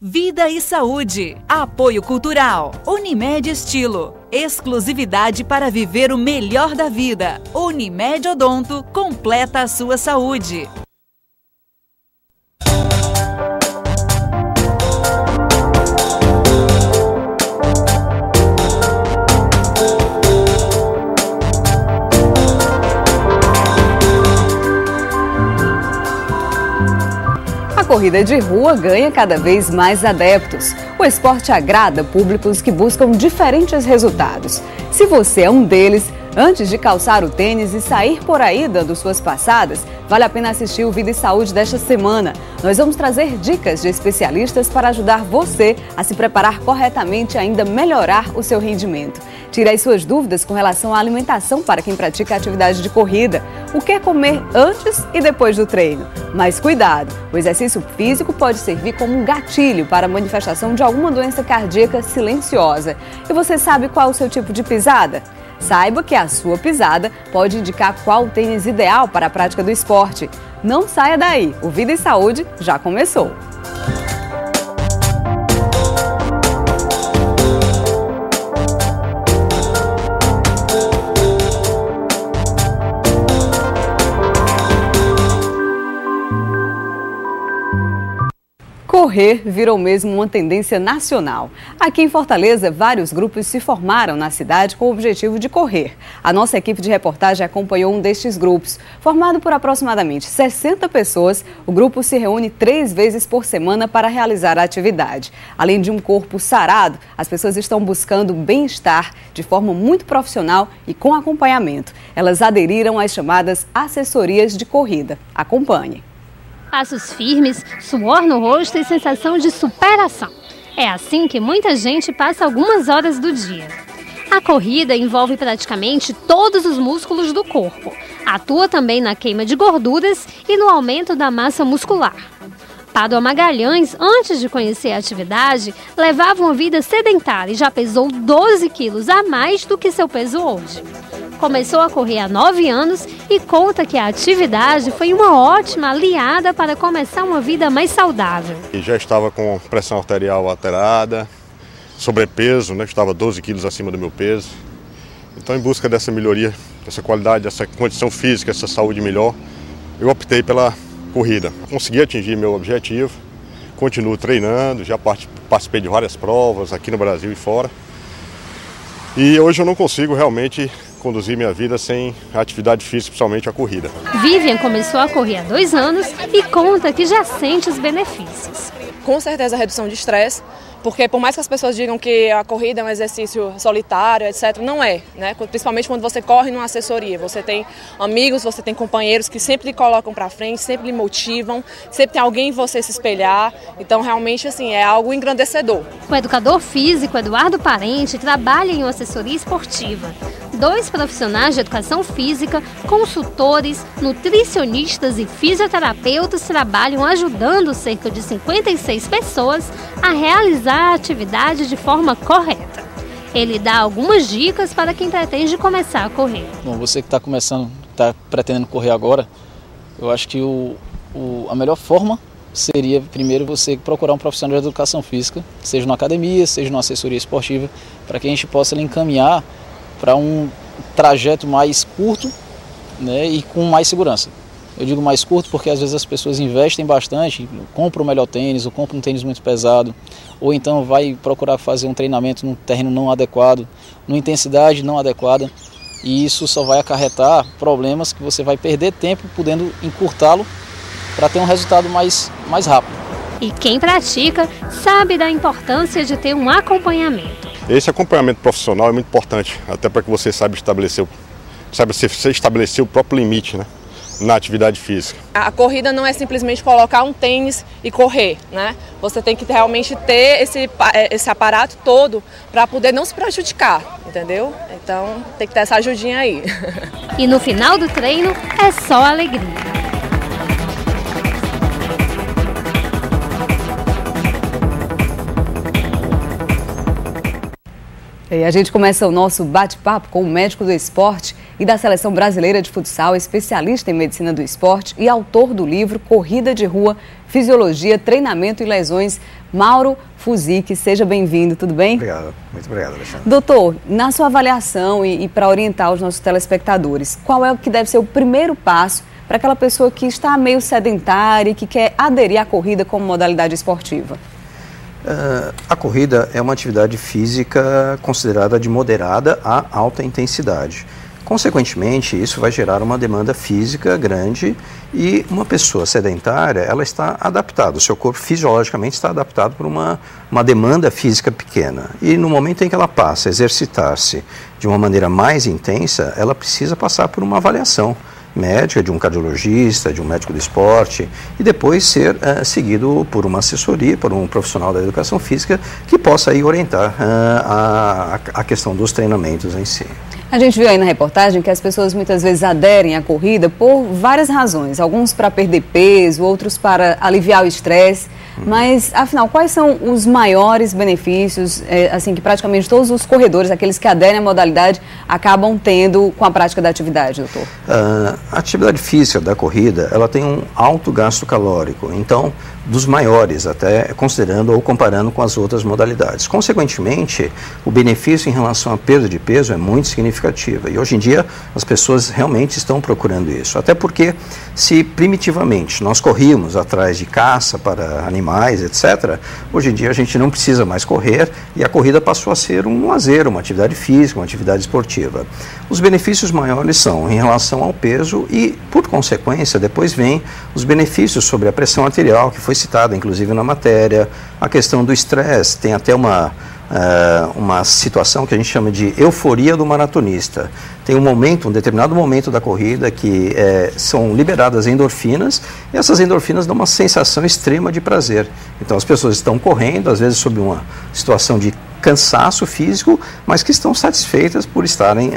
Vida e saúde. Apoio cultural. Unimed Estilo. Exclusividade para viver o melhor da vida. Unimed Odonto completa a sua saúde. A corrida de rua ganha cada vez mais adeptos. O esporte agrada públicos que buscam diferentes resultados. Se você é um deles, antes de calçar o tênis e sair por aí dando suas passadas, vale a pena assistir o Vida e Saúde desta semana. Nós vamos trazer dicas de especialistas para ajudar você a se preparar corretamente e ainda melhorar o seu rendimento. Tire as suas dúvidas com relação à alimentação para quem pratica atividade de corrida. O que comer antes e depois do treino? Mas cuidado, o exercício físico pode servir como um gatilho para a manifestação de alguma doença cardíaca silenciosa. E você sabe qual é o seu tipo de pisada? Saiba que a sua pisada pode indicar qual o tênis ideal para a prática do esporte. Não saia daí, o Vida e Saúde já começou! Correr virou mesmo uma tendência nacional. Aqui em Fortaleza, vários grupos se formaram na cidade com o objetivo de correr. A nossa equipe de reportagem acompanhou um destes grupos. Formado por aproximadamente 60 pessoas, o grupo se reúne 3 vezes por semana para realizar a atividade. Além de um corpo sarado, as pessoas estão buscando bem-estar de forma muito profissional e com acompanhamento. Elas aderiram às chamadas assessorias de corrida. Acompanhe. Passos firmes, suor no rosto e sensação de superação. É assim que muita gente passa algumas horas do dia. A corrida envolve praticamente todos os músculos do corpo. Atua também na queima de gorduras e no aumento da massa muscular. Pádua Magalhães, antes de conhecer a atividade, levava uma vida sedentária e já pesou 12 quilos a mais do que seu peso hoje. Começou a correr há 9 anos e conta que a atividade foi uma ótima aliada para começar uma vida mais saudável. E já estava com pressão arterial alterada, sobrepeso, estava 12 quilos acima do meu peso. Então, em busca dessa melhoria, dessa qualidade, dessa condição física, essa saúde melhor, eu optei pela corrida. Consegui atingir meu objetivo, continuo treinando, já participei de várias provas aqui no Brasil e fora. E hoje eu não consigo realmente conduzir minha vida sem a atividade física, principalmente a corrida. Vivian começou a correr há 2 anos e conta que já sente os benefícios. Com certeza a redução de estresse, porque por mais que as pessoas digam que a corrida é um exercício solitário, etc., não é, né? Principalmente quando você corre numa assessoria. Você tem amigos, você tem companheiros que sempre lhe colocam para frente, sempre lhe motivam, sempre tem alguém em você se espelhar. Então, realmente, assim, é algo engrandecedor. O educador físico Eduardo Parente trabalha em uma assessoria esportiva. 2 profissionais de educação física, consultores, nutricionistas e fisioterapeutas trabalham ajudando cerca de 56 pessoas a realizar a atividade de forma correta. Ele dá algumas dicas para quem pretende começar a correr. Bom, você que está pretendendo correr agora, eu acho que a melhor forma seria primeiro você procurar um profissional de educação física, seja numa academia, seja numa assessoria esportiva, para que a gente possa lhe encaminhar para um trajeto mais curto, e com mais segurança. Eu digo mais curto porque às vezes as pessoas investem bastante, compram o melhor tênis, ou compram um tênis muito pesado, ou então vai procurar fazer um treinamento num terreno não adequado, numa intensidade não adequada, e isso só vai acarretar problemas que você vai perder tempo podendo encurtá-lo para ter um resultado mais rápido. E quem pratica sabe da importância de ter um acompanhamento. Esse acompanhamento profissional é muito importante, até para que você saiba estabelecer o próprio limite, na atividade física. A corrida não é simplesmente colocar um tênis e correr, Você tem que realmente ter esse aparato todo para poder não se prejudicar, entendeu? Então tem que ter essa ajudinha aí. E no final do treino é só alegria. E a gente começa o nosso bate-papo com o médico do esporte e da Seleção Brasileira de Futsal, especialista em medicina do esporte e autor do livro Corrida de Rua, Fisiologia, Treinamento e Lesões, Mauro Fusic. Seja bem-vindo, tudo bem? Obrigado, muito obrigado, Alexandre. Doutor, na sua avaliação e para orientar os nossos telespectadores, qual é o que deve ser o primeiro passo para aquela pessoa que está meio sedentária e que quer aderir à corrida como modalidade esportiva? A corrida é uma atividade física considerada de moderada a alta intensidade. Consequentemente, isso vai gerar uma demanda física grande e uma pessoa sedentária, ela está adaptada, o seu corpo fisiologicamente está adaptado para uma demanda física pequena. E no momento em que ela passa a exercitar-se de uma maneira mais intensa, ela precisa passar por uma avaliação médica, de um cardiologista, de um médico do esporte, e depois ser seguido por uma assessoria, por um profissional da educação física que possa aí orientar a questão dos treinamentos em si. A gente viu aí na reportagem que as pessoas muitas vezes aderem à corrida por várias razões, alguns para perder peso, outros para aliviar o estresse. Mas, afinal, quais são os maiores benefícios, assim, que praticamente todos os corredores, aqueles que aderem à modalidade, acabam tendo com a prática da atividade, doutor? A atividade física da corrida, ela tem um alto gasto calórico, então, dos maiores, até considerando ou comparando com as outras modalidades. Consequentemente, o benefício em relação à perda de peso é muito significativo. E hoje em dia, as pessoas realmente estão procurando isso. Até porque, se primitivamente nós corríamos atrás de caça para animais, etc., hoje em dia a gente não precisa mais correr e a corrida passou a ser um lazer, uma atividade física, uma atividade esportiva. Os benefícios maiores são em relação ao peso e, por consequência, depois vem os benefícios sobre a pressão arterial, que foi citada inclusive na matéria, a questão do estresse, tem até uma situação que a gente chama de euforia do maratonista. Tem um determinado momento da corrida que são liberadas endorfinas e essas endorfinas dão uma sensação extrema de prazer. Então as pessoas estão correndo, às vezes sob uma situação de cansaço físico, mas que estão satisfeitas por estarem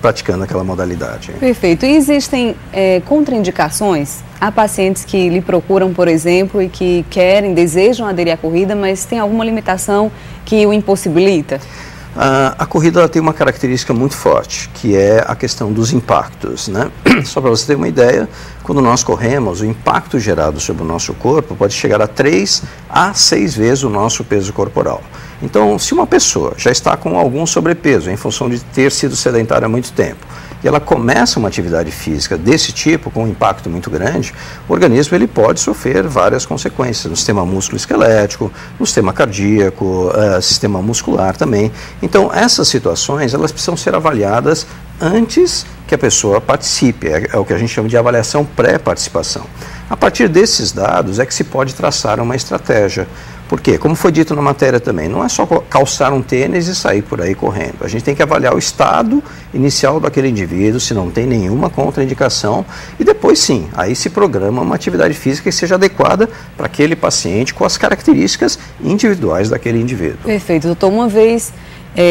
praticando aquela modalidade. Perfeito. E existem contraindicações? Há pacientes que lhe procuram, por exemplo, e que desejam aderir à corrida, mas tem alguma limitação que o impossibilita? A corrida ela tem uma característica muito forte, que é a questão dos impactos, né? Só para você ter uma ideia, quando nós corremos, o impacto gerado sobre o nosso corpo pode chegar a 3 a 6 vezes o nosso peso corporal. Então, se uma pessoa já está com algum sobrepeso, em função de ter sido sedentária há muito tempo, e ela começa uma atividade física desse tipo, com um impacto muito grande, o organismo ele pode sofrer várias consequências no sistema músculo-esquelético, no sistema cardíaco, sistema muscular também. Então, essas situações, elas precisam ser avaliadas antes que a pessoa participe, é o que a gente chama de avaliação pré-participação. A partir desses dados é que se pode traçar uma estratégia. Por quê? Como foi dito na matéria também, não é só calçar um tênis e sair por aí correndo. A gente tem que avaliar o estado inicial daquele indivíduo, se não tem nenhuma contraindicação, e depois sim, aí se programa uma atividade física que seja adequada para aquele paciente com as características individuais daquele indivíduo. Perfeito, doutor. Uma vez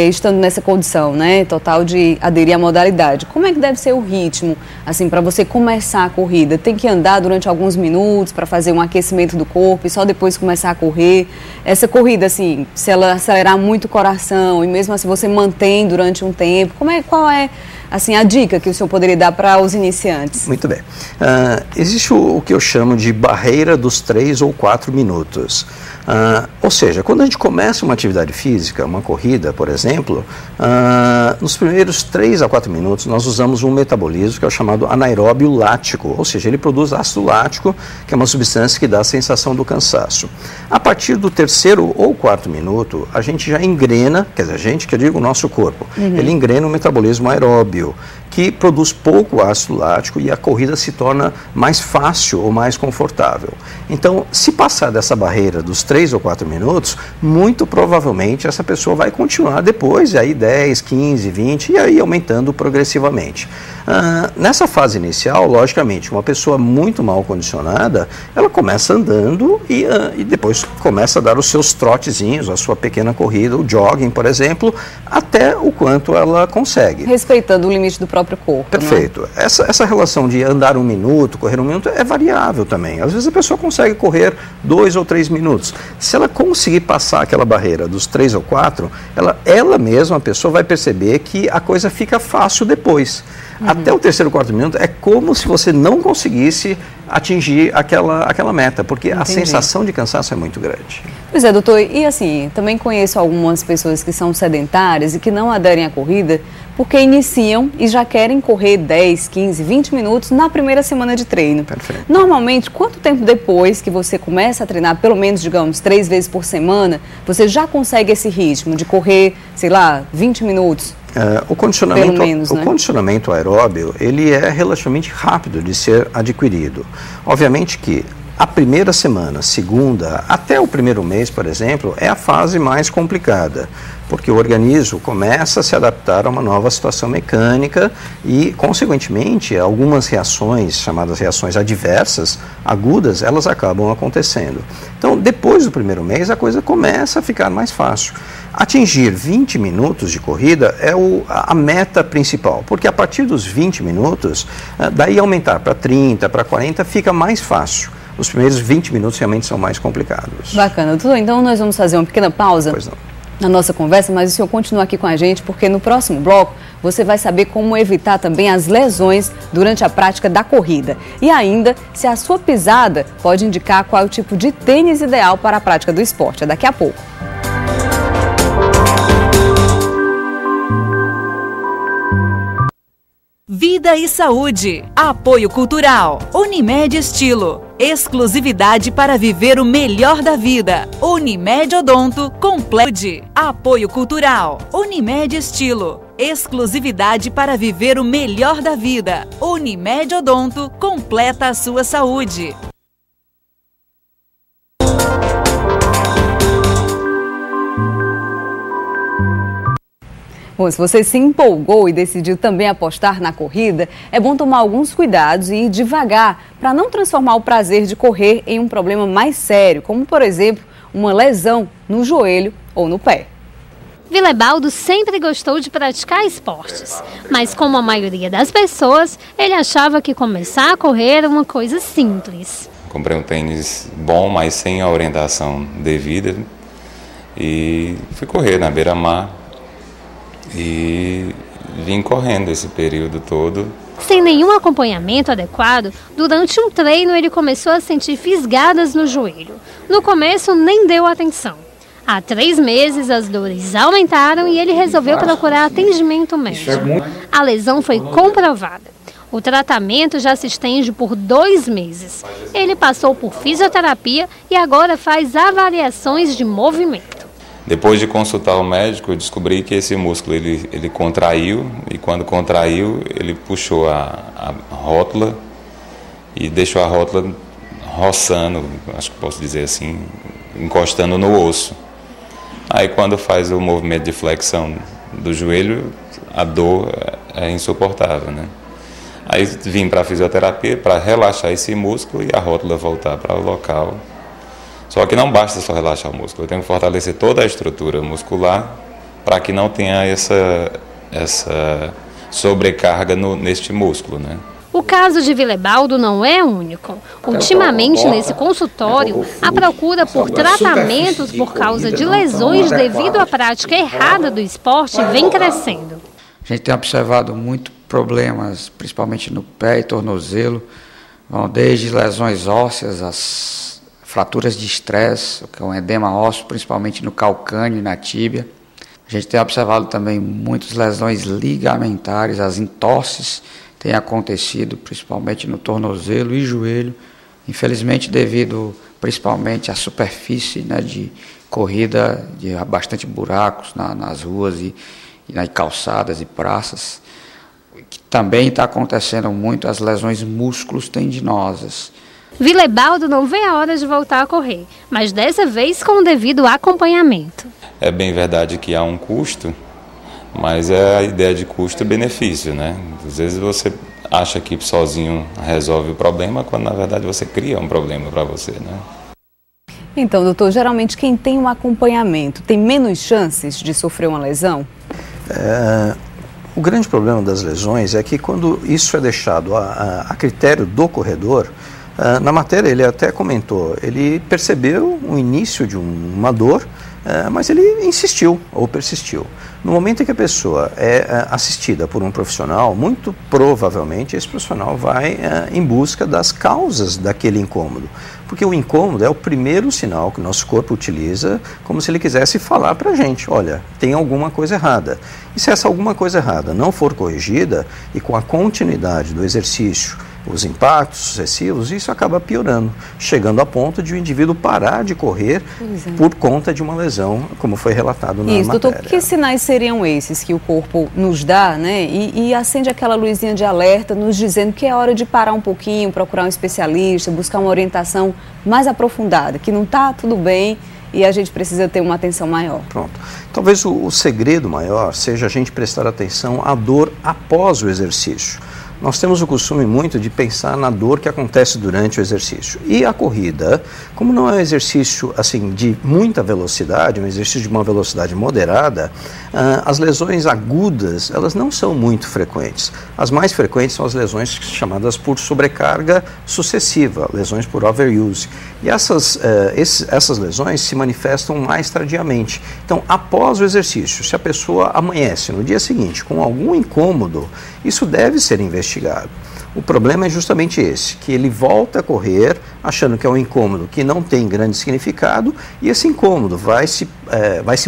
estando nessa condição, né, total de aderir à modalidade, como é que deve ser o ritmo, assim, para você começar a corrida? Tem que andar durante alguns minutos para fazer um aquecimento do corpo e só depois começar a correr? Essa corrida, assim, se ela acelerar muito o coração e mesmo assim você mantém durante um tempo, qual é assim, a dica que o senhor poderia dar para os iniciantes? Muito bem. Existe o que eu chamo de barreira dos 3 ou 4 minutos. Ou seja, quando a gente começa uma atividade física, uma corrida, por exemplo, nos primeiros 3 a 4 minutos nós usamos um metabolismo que é o chamado anaeróbio lático, ou seja, ele produz ácido lático, que é uma substância que dá a sensação do cansaço. A partir do 3º ou 4º minuto, a gente já engrena, quer dizer, a gente, que eu digo o nosso corpo, ele engrena o metabolismo aeróbio, que produz pouco ácido lático e a corrida se torna mais fácil ou mais confortável. Então, se passar dessa barreira dos 3 ou 4 minutos, muito provavelmente essa pessoa vai continuar depois, aí 10, 15, 20 e aí aumentando progressivamente. Nessa fase inicial, logicamente, uma pessoa muito mal condicionada, ela começa andando e depois começa a dar os seus trotezinhos, a sua pequena corrida, o jogging, por exemplo, até o quanto ela consegue. Respeitando o limite do próprio corpo. Perfeito. Né? Essa relação de andar 1 minuto, correr 1 minuto, é variável também. Às vezes a pessoa consegue correr 2 ou 3 minutos. Se ela conseguir passar aquela barreira dos 3 ou 4, ela mesma, a pessoa, vai perceber que a coisa fica fácil depois. Até o terceiro, quarto minuto é como se você não conseguisse atingir aquela meta, porque a sensação de cansaço é muito grande. Pois é, doutor, e assim, também conheço algumas pessoas que são sedentárias e que não aderem à corrida porque iniciam e já querem correr 10, 15, 20 minutos na primeira semana de treino. Perfeito. Normalmente, quanto tempo depois que você começa a treinar, pelo menos, digamos, 3 vezes por semana, você já consegue esse ritmo de correr, sei lá, 20 minutos? O condicionamento aeróbio, ele é relativamente rápido de ser adquirido. Obviamente que a primeira semana, segunda, até o primeiro mês, por exemplo, é a fase mais complicada, porque o organismo começa a se adaptar a uma nova situação mecânica e, consequentemente, algumas reações, chamadas reações adversas, agudas, elas acabam acontecendo. Então, depois do primeiro mês, a coisa começa a ficar mais fácil. Atingir 20 minutos de corrida é a meta principal, porque a partir dos 20 minutos, daí aumentar para 30, para 40, fica mais fácil. Os primeiros 20 minutos realmente são mais complicados. Bacana, doutor. Então nós vamos fazer uma pequena pausa na nossa conversa, mas o senhor continua aqui com a gente, porque no próximo bloco você vai saber como evitar também as lesões durante a prática da corrida. E ainda, se a sua pisada pode indicar qual é o tipo de tênis ideal para a prática do esporte. É daqui a pouco. Vida e saúde. Apoio cultural. Unimed Estilo. Exclusividade para viver o melhor da vida. Unimed Odonto Complete. Apoio cultural. Unimed Estilo. Exclusividade para viver o melhor da vida. Unimed Odonto completa a sua saúde. Bom, se você se empolgou e decidiu também apostar na corrida, é bom tomar alguns cuidados e ir devagar para não transformar o prazer de correr em um problema mais sério, como, por exemplo, uma lesão no joelho ou no pé. Vilebaldo sempre gostou de praticar esportes, mas como a maioria das pessoas, ele achava que começar a correr era uma coisa simples. Comprei um tênis bom, mas sem a orientação devida, e fui correr na beira-mar. E vim correndo esse período todo. Sem nenhum acompanhamento adequado, durante um treino ele começou a sentir fisgadas no joelho. No começo nem deu atenção. Há 3 meses as dores aumentaram e ele resolveu procurar atendimento médico. A lesão foi comprovada. O tratamento já se estende por 2 meses. Ele passou por fisioterapia e agora faz avaliações de movimento. Depois de consultar o médico, eu descobri que esse músculo ele contraiu, e quando contraiu, ele puxou a rótula e deixou a rótula roçando, acho que posso dizer assim, encostando no osso. Aí quando faz o movimento de flexão do joelho, a dor é insuportável, né? Aí vim para a fisioterapia para relaxar esse músculo e a rótula voltar para o local. Só que não basta só relaxar o músculo, eu tenho que fortalecer toda a estrutura muscular para que não tenha essa sobrecarga neste músculo, né? O caso de Vilebaldo não é único. Ultimamente, nesse consultório, a procura por tratamentos por causa de lesões devido à prática errada do esporte vem crescendo. A gente tem observado muitos problemas, principalmente no pé e tornozelo, desde lesões ósseas, as fraturas de estresse, que é um edema ósseo, principalmente no calcâneo e na tíbia. A gente tem observado também muitas lesões ligamentares, as entorses têm acontecido principalmente no tornozelo e joelho, infelizmente devido principalmente à superfície, né, de corrida, de bastante buracos nas ruas e nas calçadas e praças. Que também está acontecendo muito as lesões músculos tendinosas. Vilebaldo não vê a hora de voltar a correr, mas dessa vez com o devido acompanhamento. É bem verdade que há um custo, mas é a ideia de custo-benefício, né? Às vezes você acha que sozinho resolve o problema, quando na verdade você cria um problema para você, né? Então, doutor, geralmente quem tem um acompanhamento tem menos chances de sofrer uma lesão? O grande problema das lesões é que quando isso é deixado a critério do corredor, na matéria ele até comentou, ele percebeu o início de uma dor, mas ele insistiu ou persistiu. No momento em que a pessoa é assistida por um profissional, muito provavelmente esse profissional vai em busca das causas daquele incômodo. Porque o incômodo é o primeiro sinal que o nosso corpo utiliza, como se ele quisesse falar para a gente, olha, tem alguma coisa errada. E se essa alguma coisa errada não for corrigida, e com a continuidade do exercício, os impactos sucessivos, isso acaba piorando, chegando a ponto de o indivíduo parar de correr por conta de uma lesão, como foi relatado na matéria. Doutor, que sinais seriam esses que o corpo nos dá, né? E acende aquela luzinha de alerta, nos dizendo que é hora de parar um pouquinho, procurar um especialista, buscar uma orientação mais aprofundada, que não está tudo bem e a gente precisa ter uma atenção maior. Pronto. Talvez o segredo maior seja a gente prestar atenção à dor após o exercício. Nós temos o costume muito de pensar na dor que acontece durante o exercício. E a corrida, como não é um exercício assim, de muita velocidade, um exercício de uma velocidade moderada, as lesões agudas, elas não são muito frequentes. As mais frequentes são as lesões chamadas por sobrecarga sucessiva, lesões por overuse. E essas lesões se manifestam mais tardiamente. Então, após o exercício, se a pessoa amanhece no dia seguinte com algum incômodo, isso deve ser investigado. O problema é justamente esse, que ele volta a correr achando que é um incômodo que não tem grande significado e esse incômodo vai se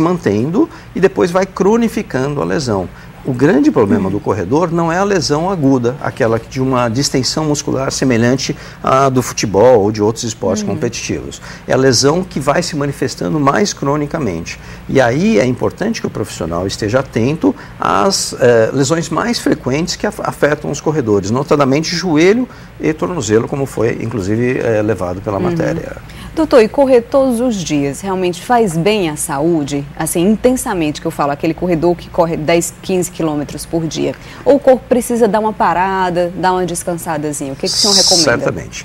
mantendo e depois vai cronificando a lesão. O grande problema do corredor não é a lesão aguda, aquela de uma distensão muscular semelhante à do futebol ou de outros esportes competitivos. É a lesão que vai se manifestando mais cronicamente. E aí é importante que o profissional esteja atento às lesões mais frequentes que afetam os corredores, notadamente joelho e tornozelo, como foi inclusive levado pela matéria. Doutor, e correr todos os dias realmente faz bem à saúde? Assim, intensamente, que eu falo, aquele corredor que corre 10, 15 quilômetros por dia. Ou o corpo precisa dar uma parada, dar uma descansadazinha? O que o senhor recomenda? Certamente.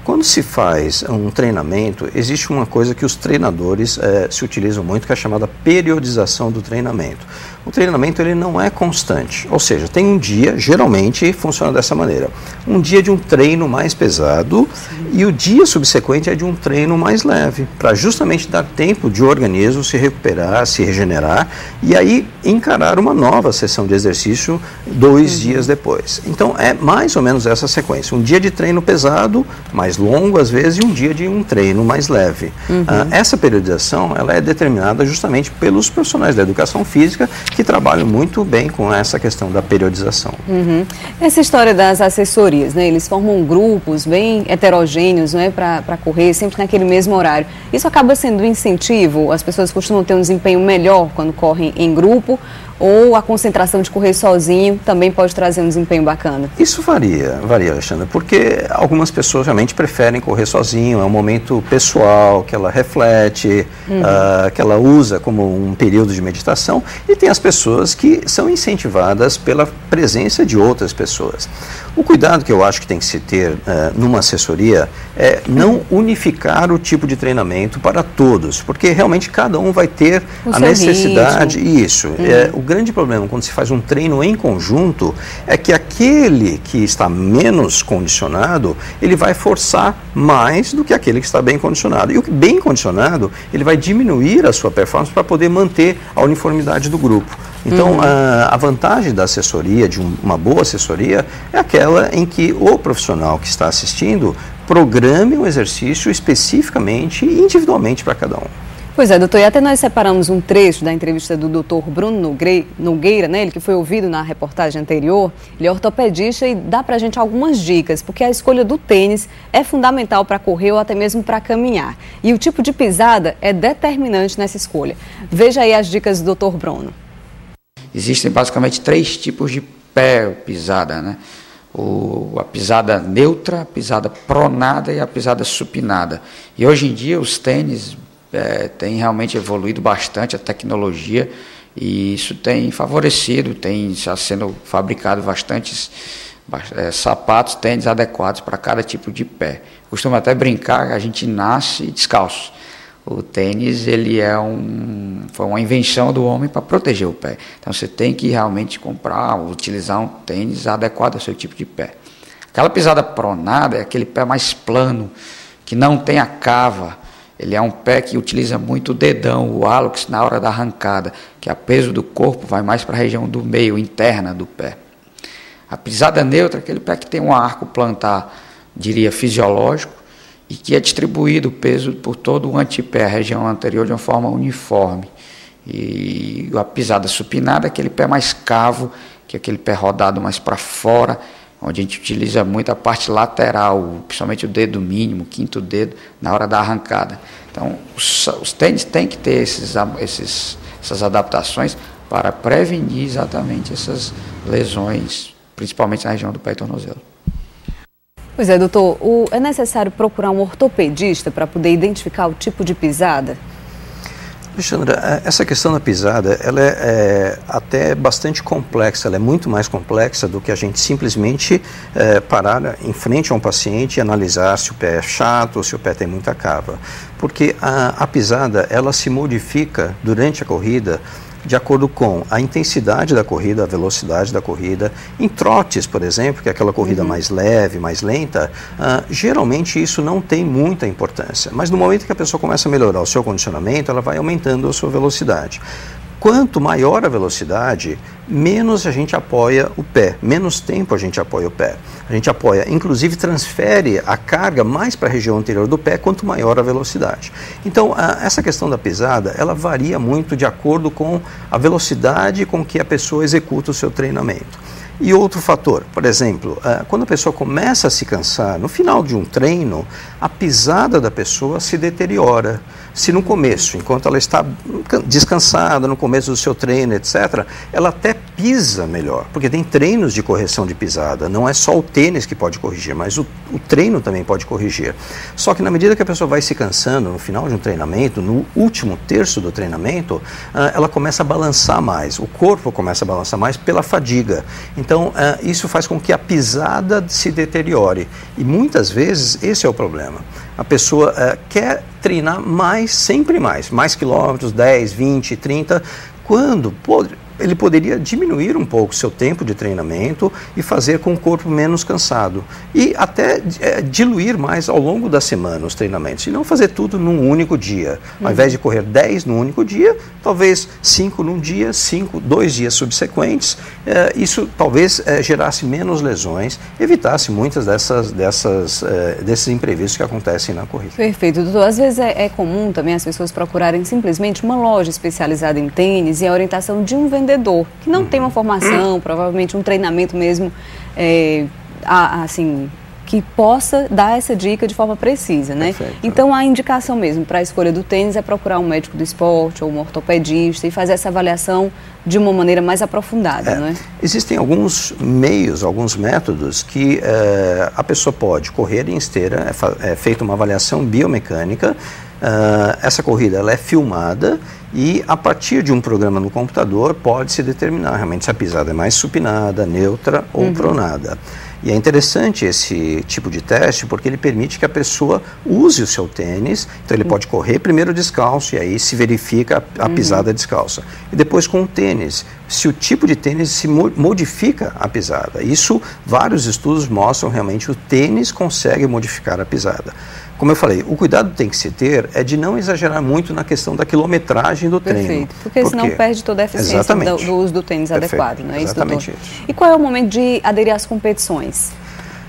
Quando se faz um treinamento, existe uma coisa que os treinadores se utilizam muito, que é a chamada periodização do treinamento. O treinamento ele não é constante, ou seja, tem um dia, geralmente funciona dessa maneira, um dia de um treino mais pesado e o dia subsequente é de um treino mais leve, para justamente dar tempo de o organismo se recuperar, se regenerar e aí encarar uma nova sessão de exercício 2 dias depois. Então é mais ou menos essa sequência, um dia de treino pesado, mais longo às vezes, e um dia de um treino mais leve. Essa periodização ela é determinada justamente pelos profissionais da educação física que trabalham muito bem com essa questão da periodização. Essa história das assessorias, né? Eles formam grupos bem heterogêneos, não é, para correr sempre naquele mesmo horário. Isso acaba sendo um incentivo? As pessoas costumam ter um desempenho melhor quando correm em grupo? Ou a concentração de correr sozinho também pode trazer um desempenho bacana? Isso varia, Alexandra, porque algumas pessoas realmente preferem correr sozinho, é um momento pessoal, que ela reflete, que ela usa como um período de meditação, e tem as pessoas que são incentivadas pela presença de outras pessoas. O cuidado que eu acho que tem que se ter numa assessoria é não unificar o tipo de treinamento para todos, porque realmente cada um vai ter a necessidade, isso. O grande problema quando se faz um treino em conjunto é que aquele que está menos condicionado, ele vai forçar mais do que aquele que está bem condicionado. E o bem condicionado, ele vai diminuir a sua performance para poder manter a uniformidade do grupo. Então, a vantagem da assessoria, de uma boa assessoria, é aquela em que o profissional que está assistindo programe um exercício especificamente e individualmente para cada um. Pois é, doutor, e até nós separamos um trecho da entrevista do doutor Bruno Nogueira, né, ele que foi ouvido na reportagem anterior. Ele é ortopedista e dá pra gente algumas dicas, porque a escolha do tênis é fundamental para correr ou até mesmo para caminhar. E o tipo de pisada é determinante nessa escolha. Veja aí as dicas do doutor Bruno. Existem basicamente 3 tipos de pé pisada, né? A pisada neutra, a pisada pronada e a pisada supinada. E hoje em dia os tênis tem realmente evoluído bastante a tecnologia e isso tem favorecido, tem já sendo fabricado bastantes sapatos, tênis adequados para cada tipo de pé. Costumo até brincar que a gente nasce descalço. O tênis ele foi uma invenção do homem para proteger o pé. Então você tem que realmente utilizar um tênis adequado ao seu tipo de pé. Aquela pisada pronada é aquele pé mais plano, que não tem a cava. ele é um pé que utiliza muito o dedão, o hálux, na hora da arrancada, que o peso do corpo vai mais para a região do meio, interna do pé. A pisada neutra é aquele pé que tem um arco plantar, diria, fisiológico, e que é distribuído o peso por todo o antepé, a região anterior, de uma forma uniforme. E a pisada supinada é aquele pé mais cavo, que é aquele pé rodado mais para fora, onde a gente utiliza muito a parte lateral, principalmente o dedo mínimo, o quinto dedo, na hora da arrancada. Então, os tênis têm que ter essas adaptações para prevenir exatamente essas lesões, principalmente na região do pé e tornozelo. Pois é, doutor, é necessário procurar um ortopedista para poder identificar o tipo de pisada? Alexandra, essa questão da pisada, ela é até bastante complexa, ela é muito mais complexa do que a gente simplesmente parar em frente a um paciente e analisar se o pé é chato ou se o pé tem muita cava. Porque a pisada, ela se modifica durante a corrida de acordo com a intensidade da corrida, a velocidade da corrida. Em trotes, por exemplo, que é aquela corrida mais leve, mais lenta, geralmente isso não tem muita importância. Mas no momento que a pessoa começa a melhorar o seu condicionamento, ela vai aumentando a sua velocidade. Quanto maior a velocidade, menos a gente apoia o pé, menos tempo a gente apoia o pé. A gente apoia, inclusive transfere a carga mais para a região anterior do pé, quanto maior a velocidade. Então, essa questão da pisada, ela varia muito de acordo com a velocidade com que a pessoa executa o seu treinamento. E outro fator, por exemplo, quando a pessoa começa a se cansar, no final de um treino, a pisada da pessoa se deteriora. Se no começo, enquanto ela está descansada, no começo do seu treino, etc., ela até pisa melhor, porque tem treinos de correção de pisada, não é só o tênis que pode corrigir, mas o treino também pode corrigir. Só que na medida que a pessoa vai se cansando, no final de um treinamento, no último terço do treinamento, ela começa a balançar mais, o corpo começa a balançar mais pela fadiga. Então, isso faz com que a pisada se deteriore. E muitas vezes esse é o problema. A pessoa quer treinar mais, sempre mais quilômetros, 10, 20, 30, quando ele poderia diminuir um pouco o seu tempo de treinamento e fazer com o corpo menos cansado. E até diluir mais ao longo da semana os treinamentos, e não fazer tudo num único dia. Ao invés de correr 10 num único dia, talvez 5 num dia, 2 dias subsequentes. Isso talvez gerasse menos lesões, evitasse muitas desses imprevistos que acontecem na corrida. Perfeito, doutor. Às vezes é comum também as pessoas procurarem simplesmente uma loja especializada em tênis e a orientação de um vendedor que não tem uma formação, provavelmente um treinamento mesmo, assim, que possa dar essa dica de forma precisa, né? Perfeito. Então, a indicação mesmo para a escolha do tênis é procurar um médico do esporte ou um ortopedista e fazer essa avaliação de uma maneira mais aprofundada, não é? Existem alguns meios, alguns métodos que a pessoa pode correr em esteira, é feita uma avaliação biomecânica. Essa corrida ela é filmada e a partir de um programa no computador pode-se determinar realmente se a pisada é mais supinada, neutra ou pronada. E é interessante esse tipo de teste porque ele permite que a pessoa use o seu tênis, então ele pode correr primeiro descalço e aí se verifica a pisada descalça. E depois com o tênis, se o tipo de tênis se modifica a pisada. Isso, vários estudos mostram realmente o tênis consegue modificar a pisada. Como eu falei, o cuidado tem que se ter é de não exagerar muito na questão da quilometragem do treino. Porque senão perde toda a eficiência do uso do tênis adequado, não é isso, doutor? Exatamente isso. E qual é o momento de aderir às competições?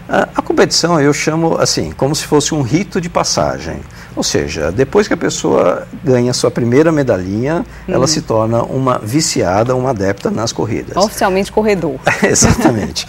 A competição eu chamo assim, como se fosse um rito de passagem. Ou seja, depois que a pessoa ganha sua primeira medalhinha, ela se torna uma viciada, uma adepta nas corridas. Oficialmente corredor. Exatamente.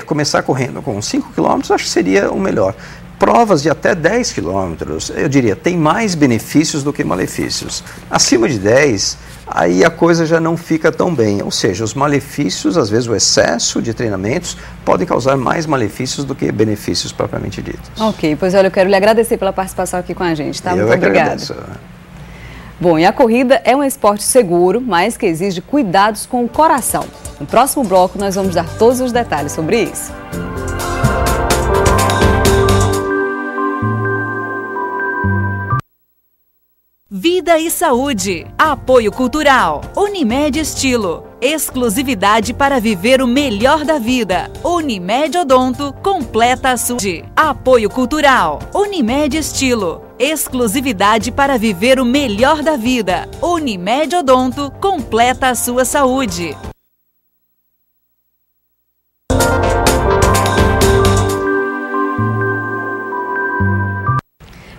Começar correndo com 5 km, acho que seria o melhor. Provas de até 10 quilômetros, eu diria, tem mais benefícios do que malefícios. Acima de 10, aí a coisa já não fica tão bem. Ou seja, os malefícios, às vezes o excesso de treinamentos, podem causar mais malefícios do que benefícios propriamente ditos. Ok, pois olha, eu quero lhe agradecer pela participação aqui com a gente, tá? Muito obrigada. Bom, e a corrida é um esporte seguro, mas que exige cuidados com o coração. No próximo bloco, nós vamos dar todos os detalhes sobre isso. Vida e saúde. Apoio cultural. Unimed Estilo. Exclusividade para viver o melhor da vida. Unimed Odonto completa a saúde. Apoio cultural. Unimed Estilo. Exclusividade para viver o melhor da vida. Unimed Odonto completa a sua saúde.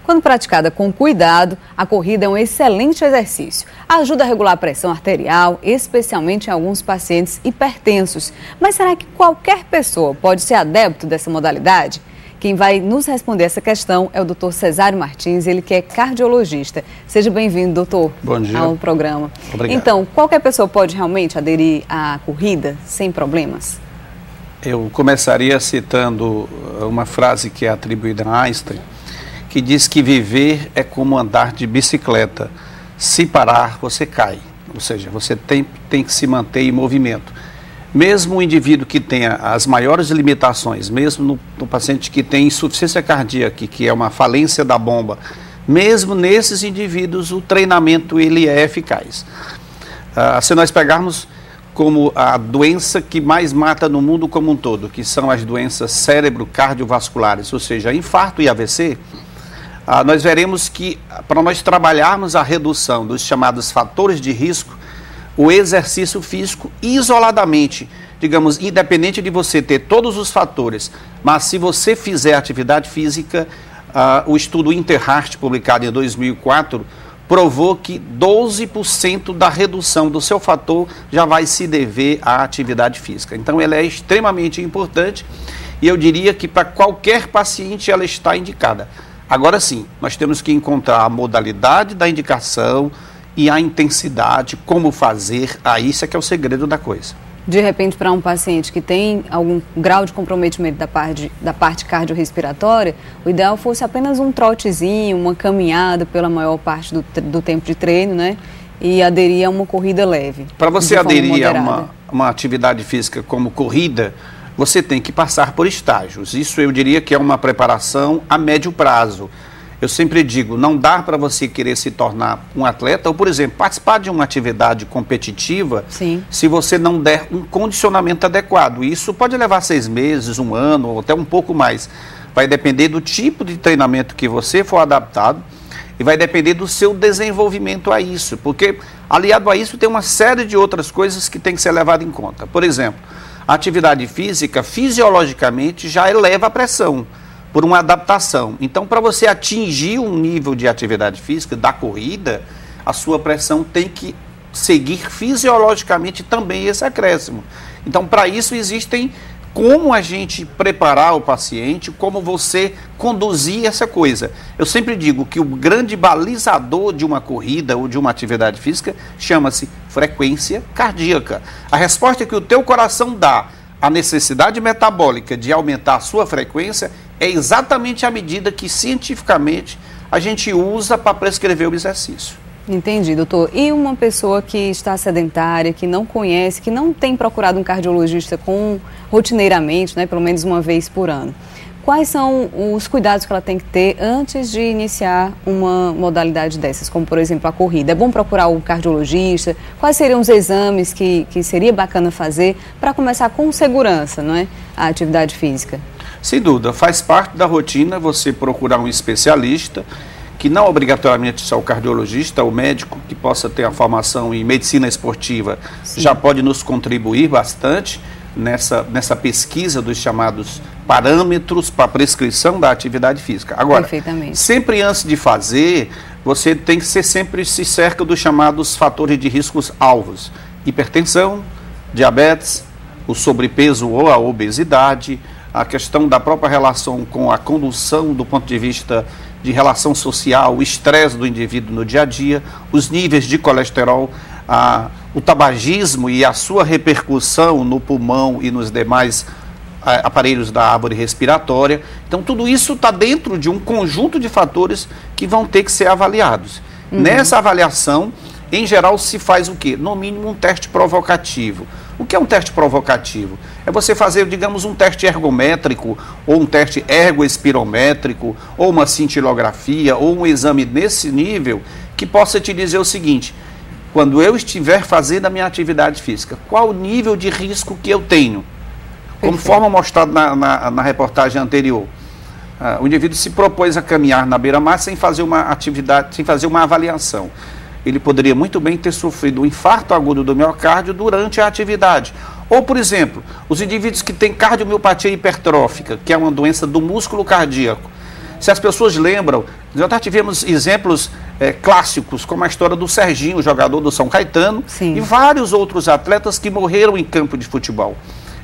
Quando praticada com cuidado, a corrida é um excelente exercício. Ajuda a regular a pressão arterial, especialmente em alguns pacientes hipertensos. Mas será que qualquer pessoa pode ser adepto dessa modalidade? Quem vai nos responder essa questão é o Dr. Cesário Martins, ele que é cardiologista. Seja bem-vindo, doutor, Bom dia. Ao programa. Obrigado. Então, qualquer pessoa pode realmente aderir à corrida sem problemas? Eu começaria citando uma frase que é atribuída a Einstein, que diz que viver é como andar de bicicleta. Se parar, você cai. Ou seja, você tem que se manter em movimento. Mesmo o indivíduo que tenha as maiores limitações, mesmo no paciente que tem insuficiência cardíaca, que é uma falência da bomba, mesmo nesses indivíduos o treinamento ele é eficaz. Se nós pegarmos como a doença que mais mata no mundo como um todo, que são as doenças cérebro-cardiovasculares, ou seja, infarto e AVC, nós veremos que para nós trabalharmos a redução dos chamados fatores de risco, o exercício físico isoladamente, digamos, independente de você ter todos os fatores, mas se você fizer atividade física, o estudo Interheart, publicado em 2004, provou que 12% da redução do seu fator já vai se dever à atividade física. Então, ela é extremamente importante e eu diria que para qualquer paciente ela está indicada. Agora sim, nós temos que encontrar a modalidade da indicação e a intensidade, como fazer, isso é que é o segredo da coisa. De repente, para um paciente que tem algum grau de comprometimento da parte cardiorrespiratória, o ideal fosse apenas um trotezinho, uma caminhada pela maior parte do tempo de treino, né? E aderir a uma corrida leve. Para você aderir a uma atividade física como corrida, você tem que passar por estágios. Isso eu diria que é uma preparação a médio prazo. Eu sempre digo, não dá para você querer se tornar um atleta, ou, por exemplo, participar de uma atividade competitiva, sim, se você não der um condicionamento adequado. Isso pode levar 6 meses, 1 ano, ou até um pouco mais. Vai depender do tipo de treinamento que você for adaptado e vai depender do seu desenvolvimento a isso. Porque, aliado a isso, tem uma série de outras coisas que tem que ser levado em conta. Por exemplo, a atividade física, fisiologicamente, já eleva a pressão por uma adaptação. Então, para você atingir um nível de atividade física da corrida, a sua pressão tem que seguir fisiologicamente também esse acréscimo. Então, para isso existem como a gente preparar o paciente, como você conduzir essa coisa. Eu sempre digo que o grande balizador de uma corrida ou de uma atividade física chama-se frequência cardíaca. A resposta que o teu coração dá à necessidade metabólica de aumentar a sua frequência é exatamente a medida que cientificamente a gente usa para prescrever o exercício. Entendi, doutor. E uma pessoa que está sedentária, que não conhece, que não tem procurado um cardiologista rotineiramente, né, pelo menos uma vez por ano, quais são os cuidados que ela tem que ter antes de iniciar uma modalidade dessas, como por exemplo a corrida? É bom procurar um cardiologista? Quais seriam os exames que seria bacana fazer para começar com segurança, não é, a atividade física? Sem dúvida, faz parte da rotina você procurar um especialista, que não obrigatoriamente só o cardiologista, o médico que possa ter a formação em medicina esportiva, sim, já pode nos contribuir bastante nessa pesquisa dos chamados parâmetros para a prescrição da atividade física. Agora, sempre antes de fazer, você tem que sempre se cerca dos chamados fatores de riscos alvos: hipertensão, diabetes, o sobrepeso ou a obesidade, a questão da própria relação com a condução do ponto de vista de relação social, o estresse do indivíduo no dia a dia, os níveis de colesterol, o tabagismo e a sua repercussão no pulmão e nos demais aparelhos da árvore respiratória. Então, tudo isso está dentro de um conjunto de fatores que vão ter que ser avaliados. Nessa avaliação, em geral, se faz o quê? No mínimo um teste provocativo. O que é um teste provocativo? É você fazer, digamos, um teste ergométrico, ou um teste ergoespirométrico, ou uma cintilografia, ou um exame nesse nível, que possa te dizer o seguinte: quando eu estiver fazendo a minha atividade física, qual o nível de risco que eu tenho? Conforme mostrado na reportagem anterior, O indivíduo se propôs a caminhar na beira-mar sem fazer uma atividade, sem fazer uma avaliação. Ele poderia muito bem ter sofrido um infarto agudo do miocárdio durante a atividade. Ou, por exemplo, os indivíduos que têm cardiomiopatia hipertrófica, que é uma doença do músculo cardíaco. Se as pessoas lembram, nós já tivemos exemplos clássicos, como a história do Serginho, jogador do São Caetano, e vários outros atletas que morreram em campo de futebol.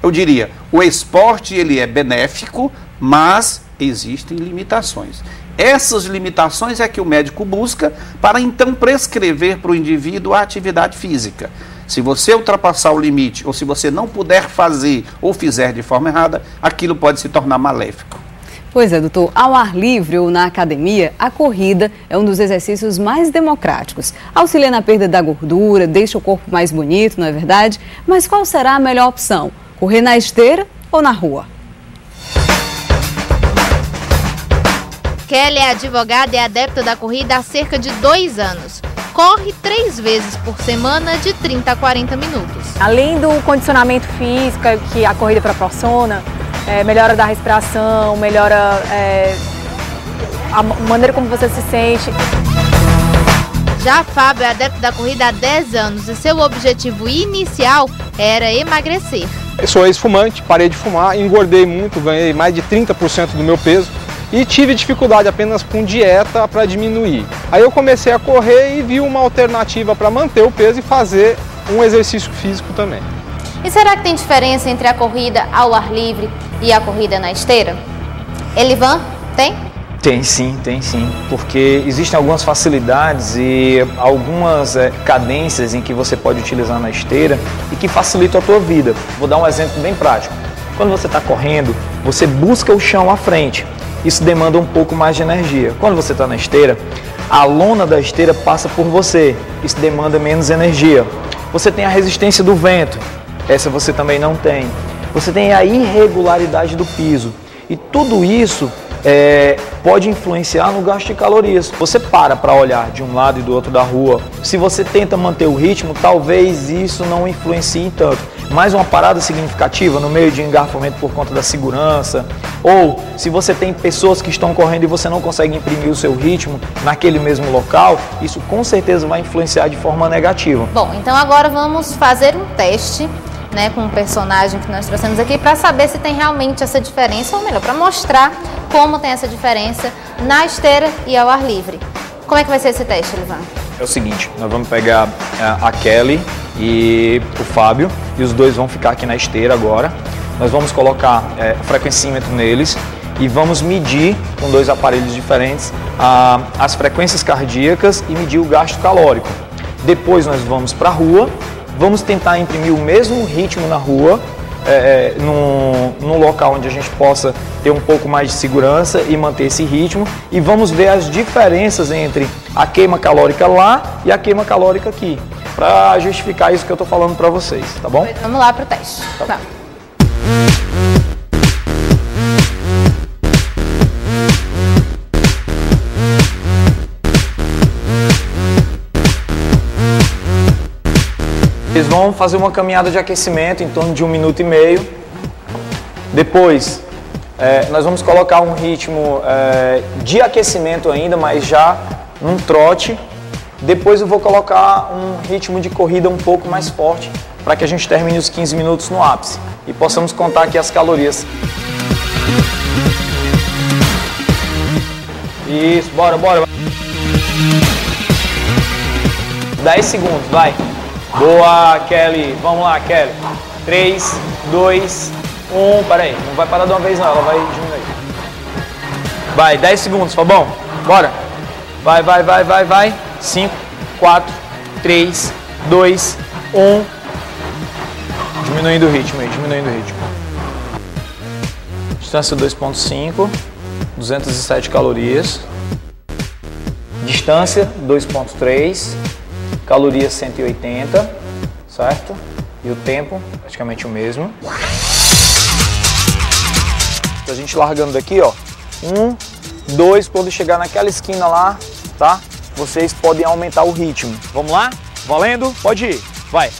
Eu diria, o esporte ele é benéfico, mas existem limitações. Essas limitações é que o médico busca para então prescrever para o indivíduo a atividade física. Se você ultrapassar o limite, ou se você não puder fazer ou fizer de forma errada, aquilo pode se tornar maléfico. Pois é, doutor, ao ar livre ou na academia, a corrida é um dos exercícios mais democráticos. Auxilia na perda da gordura, deixa o corpo mais bonito, não é verdade? Mas qual será a melhor opção? Correr na esteira ou na rua? Kelly é advogada e adepta da corrida há cerca de 2 anos. Corre 3 vezes por semana, de 30 a 40 minutos. Além do condicionamento físico que a corrida proporciona, melhora da respiração, melhora a maneira como você se sente. Já Fábio é adepto da corrida há 10 anos e seu objetivo inicial era emagrecer. Eu sou ex-fumante, parei de fumar, engordei muito, ganhei mais de 30% do meu peso e tive dificuldade apenas com dieta para diminuir. Aí eu comecei a correr e vi uma alternativa para manter o peso e fazer um exercício físico também. E será que tem diferença entre a corrida ao ar livre e a corrida na esteira? Elivan, tem? Tem sim, porque existem algumas facilidades e algumas cadências em que você pode utilizar na esteira e que facilitam a tua vida. Vou dar um exemplo bem prático. Quando você está correndo, você busca o chão à frente. Isso demanda um pouco mais de energia. Quando você está na esteira, a lona da esteira passa por você. Isso demanda menos energia. Você tem a resistência do vento. Essa você também não tem. Você tem a irregularidade do piso. E tudo isso pode influenciar no gasto de calorias. Você para olhar de um lado e do outro da rua. Se você tenta manter o ritmo, talvez isso não influencie tanto. Mas uma parada significativa no meio de engarrafamento por conta da segurança, ou se você tem pessoas que estão correndo e você não consegue imprimir o seu ritmo naquele mesmo local, isso com certeza vai influenciar de forma negativa. Bom, então agora vamos fazer um teste, com o personagem que nós trouxemos aqui para saber se tem realmente essa diferença, ou melhor, para mostrar como tem essa diferença na esteira e ao ar livre. Como é que vai ser esse teste, Elivan? É o seguinte, nós vamos pegar a Kelly e o Fábio, e os dois vão ficar aqui na esteira agora. Nós vamos colocar frequencímetro neles e vamos medir com 2 aparelhos diferentes as frequências cardíacas e medir o gasto calórico. Depois nós vamos para a rua, vamos tentar imprimir o mesmo ritmo na rua, num local onde a gente possa ter um pouco mais de segurança e manter esse ritmo, e vamos ver as diferenças entre a queima calórica lá e a queima calórica aqui, para justificar isso que eu estou falando para vocês, tá bom? Vamos lá para o teste. Tá. Eles vão fazer uma caminhada de aquecimento em torno de 1 minuto e meio. Depois, nós vamos colocar um ritmo de aquecimento ainda, mas já num trote. Depois eu vou colocar um ritmo de corrida um pouco mais forte, para que a gente termine os 15 minutos no ápice e possamos contar aqui as calorias. Isso, bora. 10 segundos, vai. Boa, Kelly. Vamos lá, Kelly. 3, 2, 1. Peraí, não vai parar de uma vez não, ela vai diminuir. Vai, 10 segundos, tá bom? Bora. Vai. 5, 4, 3, 2, 1. Diminuindo o ritmo aí, Distância 2.5, 207 calorias. Distância 2.3. Calorias 180, certo? E o tempo, praticamente o mesmo. A gente largando daqui, ó. 1, 2, quando chegar naquela esquina lá, tá? Vocês podem aumentar o ritmo. Vamos lá? Valendo? Pode ir. Vai.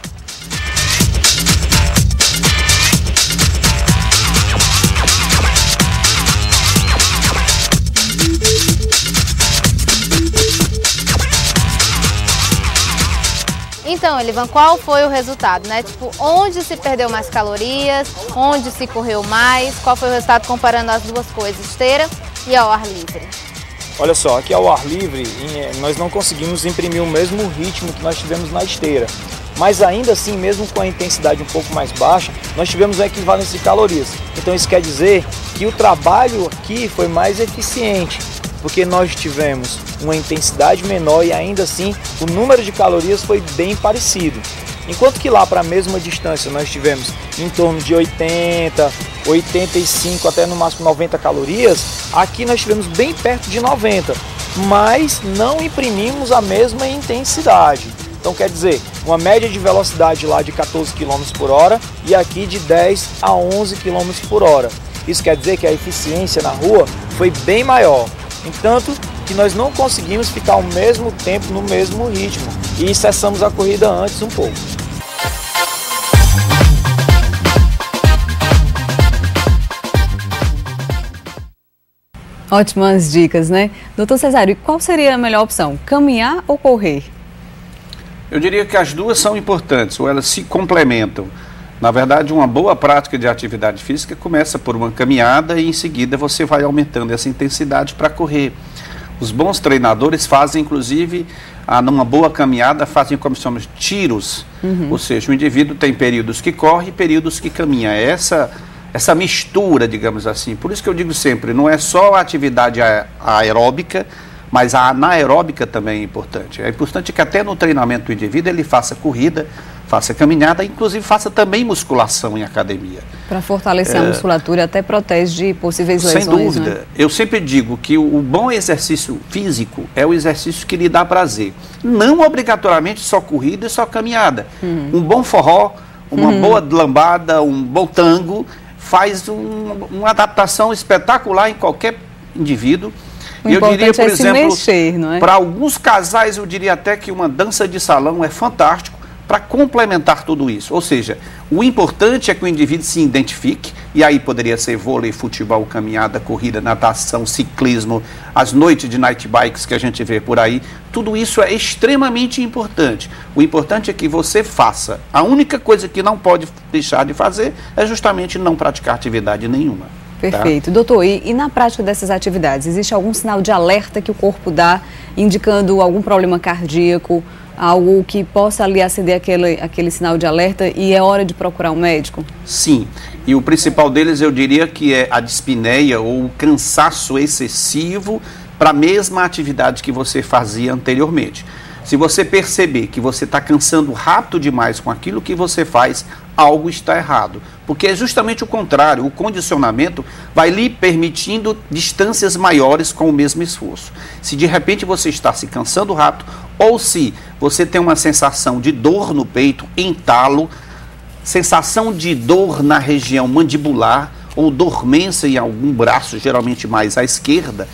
Então, Elivan, qual foi o resultado, né? Tipo, onde se perdeu mais calorias, onde se correu mais, qual foi o resultado comparando as duas coisas, esteira e ao ar livre? Olha só, aqui ao ar livre, nós não conseguimos imprimir o mesmo ritmo que nós tivemos na esteira. Mas ainda assim, mesmo com a intensidade um pouco mais baixa, nós tivemos uma equivalência de calorias. Então isso quer dizer que o trabalho aqui foi mais eficiente, porque nós tivemos uma intensidade menor e ainda assim o número de calorias foi bem parecido. Enquanto que lá para a mesma distância nós tivemos em torno de 80, 85 até no máximo 90 calorias, aqui nós tivemos bem perto de 90, mas não imprimimos a mesma intensidade. Então quer dizer, uma média de velocidade lá de 14 km por hora e aqui de 10 a 11 km por hora. Isso quer dizer que a eficiência na rua foi bem maior. Entanto, que nós não conseguimos ficar ao mesmo tempo no mesmo ritmo e cessamos a corrida antes um pouco. Ótimas dicas, né? Doutor Cesário, qual seria a melhor opção? Caminhar ou correr? Eu diria que as duas são importantes, ou elas se complementam. Na verdade, uma boa prática de atividade física começa por uma caminhada e em seguida você vai aumentando essa intensidade para correr. Os bons treinadores fazem, inclusive, numa boa caminhada, fazem como chamamos de tiros. Ou seja, o indivíduo tem períodos que corre e períodos que caminha. É essa mistura, digamos assim. Por isso que eu digo sempre, não é só a atividade aeróbica, mas a anaeróbica também é importante. É importante que até no treinamento do indivíduo ele faça corrida, faça caminhada, inclusive faça também musculação em academia. Para fortalecer a musculatura, até protege de possíveis lesões. Sem dúvida. Né? Eu sempre digo que o bom exercício físico é o exercício que lhe dá prazer. Não obrigatoriamente só corrida e só caminhada. Um bom forró, uma boa lambada, um bom tango, faz uma adaptação espetacular em qualquer indivíduo. Eu diria, por exemplo, para alguns casais, eu diria até que uma dança de salão é fantástico para complementar tudo isso. Ou seja, o importante é que o indivíduo se identifique, e aí poderia ser vôlei, futebol, caminhada, corrida, natação, ciclismo, as noites de night bikes que a gente vê por aí. Tudo isso é extremamente importante. O importante é que você faça. A única coisa que não pode deixar de fazer é justamente não praticar atividade nenhuma. Perfeito. Tá? Doutor, e na prática dessas atividades, existe algum sinal de alerta que o corpo dá, indicando algum problema cardíaco, algo que possa ali acender aquele sinal de alerta e é hora de procurar um médico? Sim, e o principal deles eu diria que é a dispneia ou o cansaço excessivo para a mesma atividade que você fazia anteriormente. Se você perceber que você está cansando rápido demais com aquilo que você faz, algo está errado. Porque é justamente o contrário, o condicionamento vai lhe permitindo distâncias maiores com o mesmo esforço. Se de repente você está se cansando rápido, ou se você tem uma sensação de dor no peito, entalo, sensação de dor na região mandibular, ou dormência em algum braço, geralmente mais à esquerda,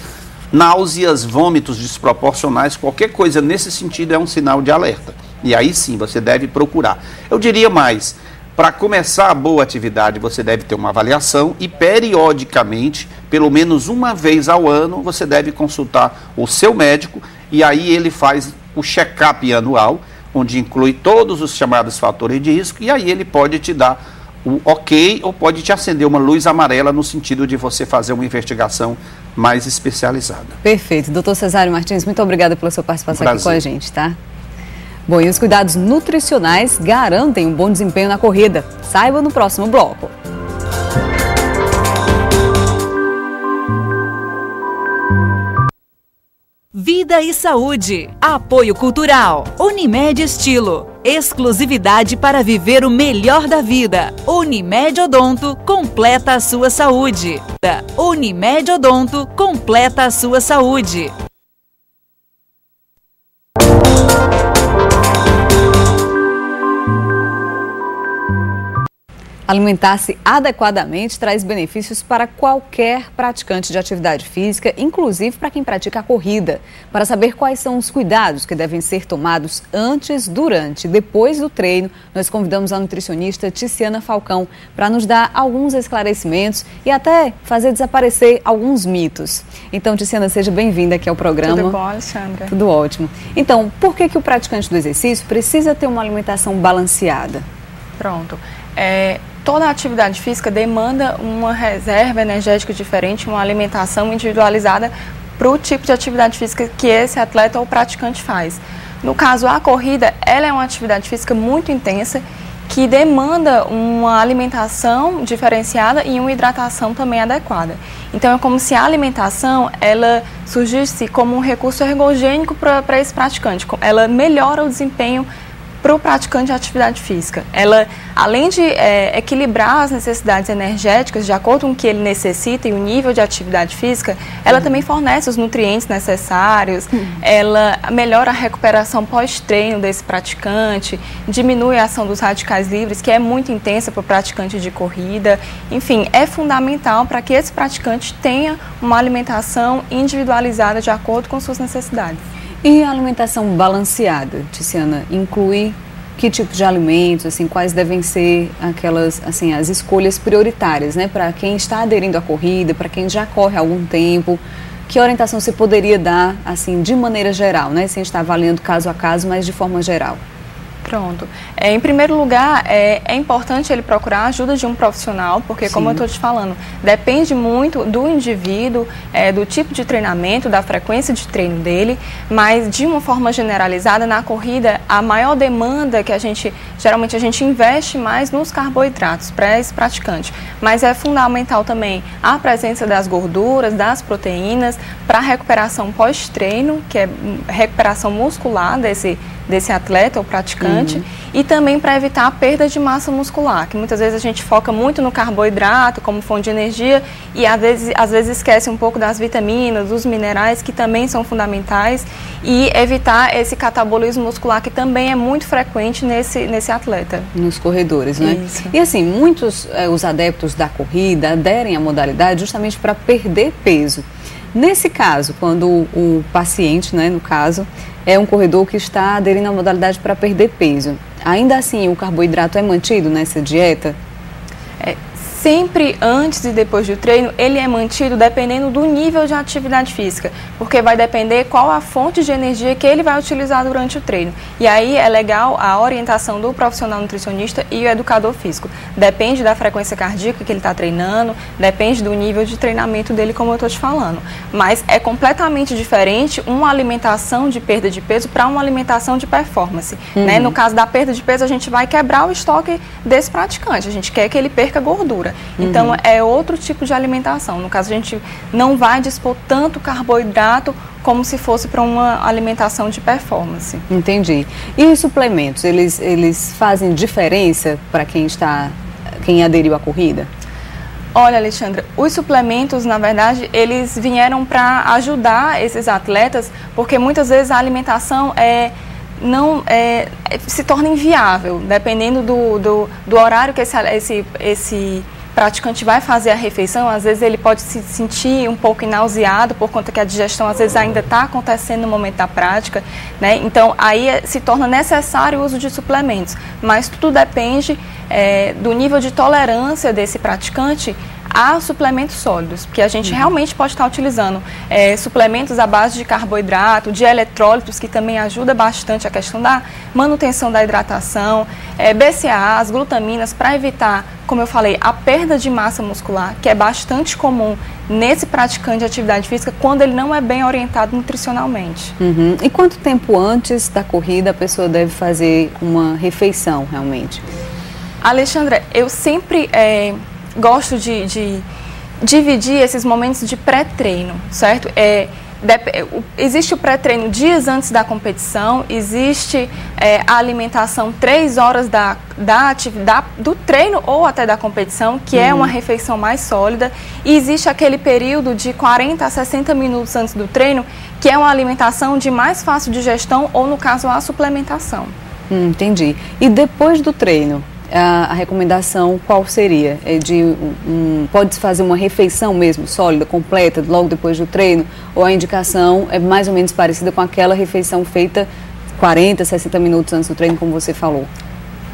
náuseas, vômitos desproporcionais, qualquer coisa nesse sentido é um sinal de alerta. E aí sim, você deve procurar. Eu diria mais, para começar a boa atividade, você deve ter uma avaliação e periodicamente, pelo menos uma vez ao ano, você deve consultar o seu médico e aí ele faz o check-up anual, onde inclui todos os chamados fatores de risco e aí ele pode te dar o ok ou pode te acender uma luz amarela no sentido de você fazer uma investigação mais especializada. Perfeito. Doutor Cesário Martins, muito obrigada pela sua participação aqui com a gente, tá? Bom, e os cuidados nutricionais garantem um bom desempenho na corrida. Saiba no próximo bloco. Vida e saúde. Apoio cultural. Unimed Estilo. Exclusividade para viver o melhor da vida. Unimed Odonto completa a sua saúde. Unimed Odonto completa a sua saúde. Alimentar-se adequadamente traz benefícios para qualquer praticante de atividade física, inclusive para quem pratica a corrida. Para saber quais são os cuidados que devem ser tomados antes, durante e depois do treino, nós convidamos a nutricionista Tiziana Falcão para nos dar alguns esclarecimentos e até fazer desaparecer alguns mitos. Então, Tiziana, seja bem-vinda aqui ao programa. Tudo bom, Alexandra? Tudo ótimo. Então, por que o praticante do exercício precisa ter uma alimentação balanceada? Pronto. Toda atividade física demanda uma reserva energética diferente, uma alimentação individualizada para o tipo de atividade física que esse atleta ou praticante faz. No caso, a corrida, ela é uma atividade física muito intensa que demanda uma alimentação diferenciada e uma hidratação também adequada. Então, é como se a alimentação, ela surgisse como um recurso ergogênico para esse praticante. Ela melhora o desempenho para o praticante de atividade física. Ela, além de equilibrar as necessidades energéticas de acordo com o que ele necessita e o nível de atividade física, ela também fornece os nutrientes necessários, ela melhora a recuperação pós-treino desse praticante, diminui a ação dos radicais livres, que é muito intensa para o praticante de corrida. Enfim, é fundamental para que esse praticante tenha uma alimentação individualizada de acordo com suas necessidades. E a alimentação balanceada, Tiziana, inclui que tipo de alimentos, assim, quais devem ser aquelas, assim, as escolhas prioritárias, né, para quem está aderindo à corrida, para quem já corre há algum tempo? Que orientação você poderia dar, assim, de maneira geral, né, sem estar avaliando caso a caso, mas de forma geral? Pronto. Em primeiro lugar, é importante ele procurar a ajuda de um profissional, porque, como eu estou te falando, depende muito do indivíduo, do tipo de treinamento, da frequência de treino dele, mas, de uma forma generalizada, na corrida, a maior demanda que geralmente a gente investe mais nos carboidratos para esse praticante, mas é fundamental também a presença das gorduras, das proteínas, para a recuperação pós-treino, que é recuperação muscular desse atleta ou praticante, e também para evitar a perda de massa muscular, que muitas vezes a gente foca muito no carboidrato como fonte de energia e às vezes esquece um pouco das vitaminas, dos minerais, que também são fundamentais, e evitar esse catabolismo muscular, que também é muito frequente nesse atleta. Nos corredores, né? Isso. E assim, muitos os adeptos da corrida aderem à modalidade justamente para perder peso. Nesse caso, quando o paciente, né, no caso, é um corredor que está aderindo à modalidade para perder peso, ainda assim o carboidrato é mantido nessa dieta? Sempre antes e depois do treino, ele é mantido dependendo do nível de atividade física, porque vai depender qual a fonte de energia que ele vai utilizar durante o treino. E aí é legal a orientação do profissional nutricionista e o educador físico. Depende da frequência cardíaca que ele está treinando, depende do nível de treinamento dele, como eu estou te falando. Mas é completamente diferente uma alimentação de perda de peso para uma alimentação de performance. Né? No caso da perda de peso, a gente vai quebrar o estoque desse praticante, a gente quer que ele perca gordura. Então, é outro tipo de alimentação. No caso, a gente não vai dispor tanto carboidrato como se fosse para uma alimentação de performance. Entendi. E os suplementos, eles fazem diferença para quem aderiu à corrida? Olha, Alexandra, os suplementos, na verdade, eles vieram para ajudar esses atletas, porque muitas vezes a alimentação se torna inviável, dependendo do horário que esse praticante vai fazer a refeição. Às vezes ele pode se sentir um pouco nauseado por conta que a digestão às vezes ainda está acontecendo no momento da prática, né? Então aí se torna necessário o uso de suplementos, mas tudo depende do nível de tolerância desse praticante a suplementos sólidos, porque a gente realmente pode estar utilizando suplementos à base de carboidrato, de eletrólitos, que também ajuda bastante a questão da manutenção da hidratação, BCAA, as glutaminas, para evitar, como eu falei, a perda de massa muscular, que é bastante comum nesse praticante de atividade física quando ele não é bem orientado nutricionalmente. E quanto tempo antes da corrida a pessoa deve fazer uma refeição realmente? Alexandra, eu sempre gosto de dividir esses momentos de pré-treino, certo? Existe o pré-treino dias antes da competição, existe a alimentação 3 horas do treino ou até da competição, que é uma refeição mais sólida, e existe aquele período de 40 a 60 minutos antes do treino, que é uma alimentação de mais fácil digestão ou, no caso, a suplementação. Entendi. E depois do treino, a recomendação qual seria? Pode-se fazer uma refeição mesmo, sólida, completa, logo depois do treino? Ou a indicação é mais ou menos parecida com aquela refeição feita 40, 60 minutos antes do treino, como você falou?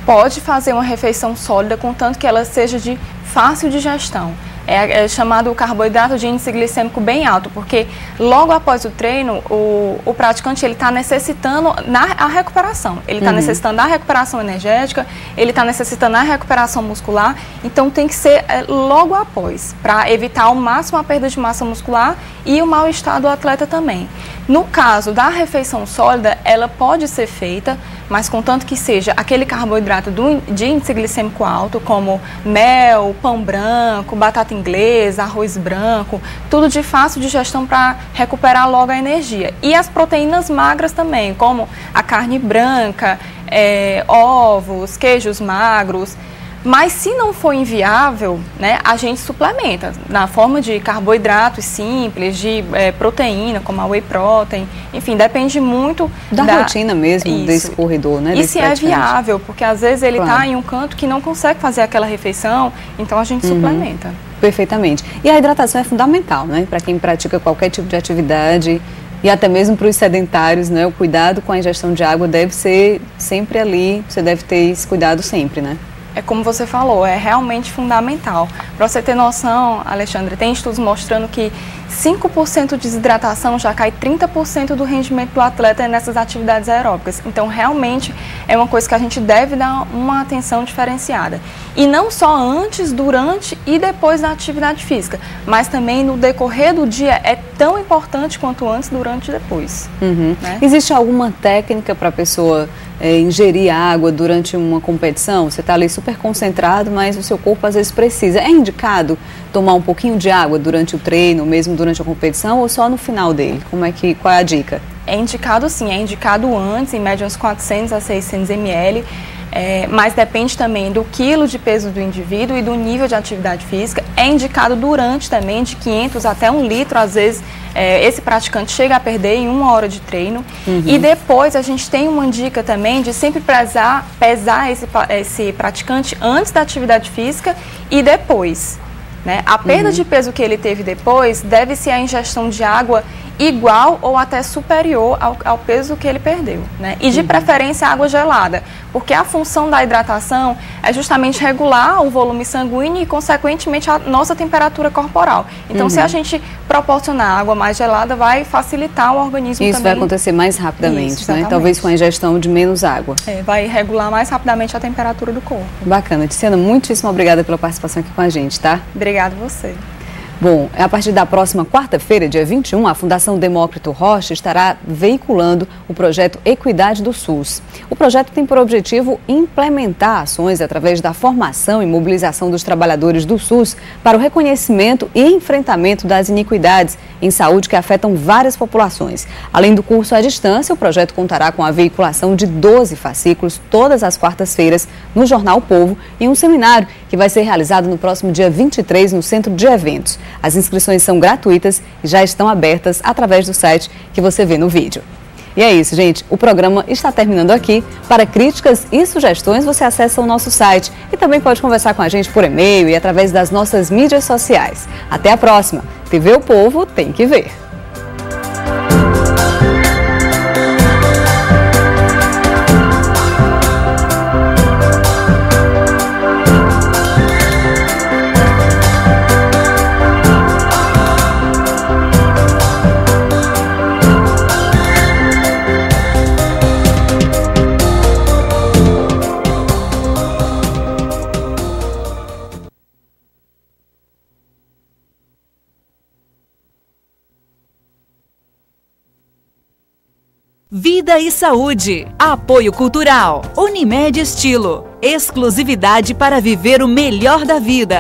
Pode fazer uma refeição sólida, contanto que ela seja de fácil digestão. É chamado carboidrato de índice glicêmico bem alto, porque logo após o treino, o praticante está necessitando a recuperação. Ele está necessitando da recuperação energética, ele está necessitando da recuperação muscular, então tem que ser logo após, para evitar ao máximo a perda de massa muscular e o mal-estar do atleta também. No caso da refeição sólida, ela pode ser feita, mas contanto que seja aquele carboidrato de índice glicêmico alto, como mel, pão branco, batata inglesa, arroz branco, tudo de fácil digestão para recuperar logo a energia. E as proteínas magras também, como a carne branca, ovos, queijos magros. Mas se não for inviável, né, a gente suplementa na forma de carboidratos simples, de proteína, como a whey protein, enfim, depende muito da rotina mesmo desse corredor, né? E se é viável, porque às vezes ele está em um canto que não consegue fazer aquela refeição, então a gente suplementa. Perfeitamente. E a hidratação é fundamental, né, para quem pratica qualquer tipo de atividade. E até mesmo para os sedentários, né, o cuidado com a ingestão de água deve ser sempre ali, você deve ter esse cuidado sempre, né? É como você falou, é realmente fundamental. Para você ter noção, Alexandre, tem estudos mostrando que 5% de desidratação já cai 30% do rendimento do atleta nessas atividades aeróbicas. Então, realmente, é uma coisa que a gente deve dar uma atenção diferenciada. E não só antes, durante e depois da atividade física, mas também no decorrer do dia é tão importante quanto antes, durante e depois. Né? Existe alguma técnica para a pessoa ingerir água durante uma competição? Você está ali super concentrado, mas o seu corpo às vezes precisa. É indicado tomar um pouquinho de água durante o treino, mesmo durante a competição, ou só no final dele? Qual é a dica? É indicado sim, é indicado antes, em média uns 400 a 600 ml, mas depende também do quilo de peso do indivíduo e do nível de atividade física. É indicado durante também, de 500 até 1 litro, às vezes esse praticante chega a perder em 1 hora de treino. E depois a gente tem uma dica também de sempre pesar esse praticante antes da atividade física e depois. Né? A perda de peso que ele teve depois deve ser a ingestão de água igual ou até superior ao peso que ele perdeu, né? E de preferência água gelada, porque a função da hidratação é justamente regular o volume sanguíneo e, consequentemente, a nossa temperatura corporal. Então, se a gente proporcionar água mais gelada, vai facilitar o organismo também. Isso vai acontecer mais rapidamente, né? Talvez com a ingestão de menos água. Vai regular mais rapidamente a temperatura do corpo. Bacana. Tiziana, muitíssimo obrigada pela participação aqui com a gente, tá? Obrigada a você. Bom, a partir da próxima quarta-feira, dia 21, a Fundação Demócrito Rocha estará veiculando o projeto Equidade do SUS. O projeto tem por objetivo implementar ações através da formação e mobilização dos trabalhadores do SUS para o reconhecimento e enfrentamento das iniquidades em saúde que afetam várias populações. Além do curso à distância, o projeto contará com a veiculação de 12 fascículos todas as quartas-feiras no Jornal O Povo e um seminário que vai ser realizado no próximo dia 23 no Centro de Eventos. As inscrições são gratuitas e já estão abertas através do site que você vê no vídeo. E é isso, gente. O programa está terminando aqui. Para críticas e sugestões, você acessa o nosso site e também pode conversar com a gente por e-mail e através das nossas mídias sociais. Até a próxima. TV O Povo tem que ver. Vida e saúde. Apoio cultural. Unimed Estilo. Exclusividade para viver o melhor da vida.